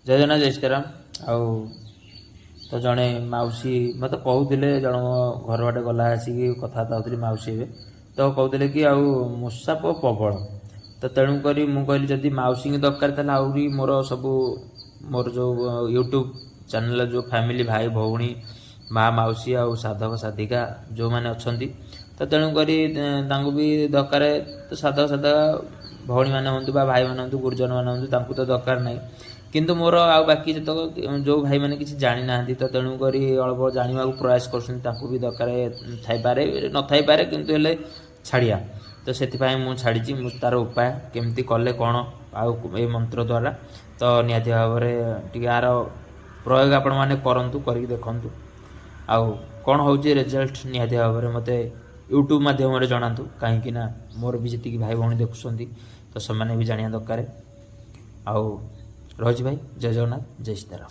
जय जगन्नाथ जय सीताराम। आउ तो जड़े मौसी मत कहते जन घर बाटे गला आसिक कथबार्ता होती मौसी ए तो कहते कि आउ मूसाप प्रबल तो तेणुक मुझे जदि मौसी की दरकार था आहरी मोर सबू मोर जो यूट्यूब चैनल जो फैमिली भाई भौणी माँ मौसी आउ साधक साधिका जो मैंने अच्छा तो तेणुक भी दरकार तो साधक साधक भौणी मैंने हूँ भाई मैंने हूँ गुरुजन मैंने हूँ तो दरकार ना किंतु मोर आ बाकी जो भाई मैंने किसी जानी ना तो तेणुक अल्प जानवा प्रयास कर भी दरकार थाईपे न थाईपे किंतु हेले छाड़िया तो से छाड़ी तार उपाय केमती कले कौन आउ मंत्र द्वारा तो निहाती भाव में यार प्रयोग आपण मैंने करूँ कर देखूँ आउ कौन हूँ रिजल्ट निहाती भाव में मत यूट्यूब मध्यम जनातु कहीं मोर भी जी भाई भौणी देखुं तो से भी जाना दरकार आउ रही भाई जय जगन्नाथ जय सीताराम।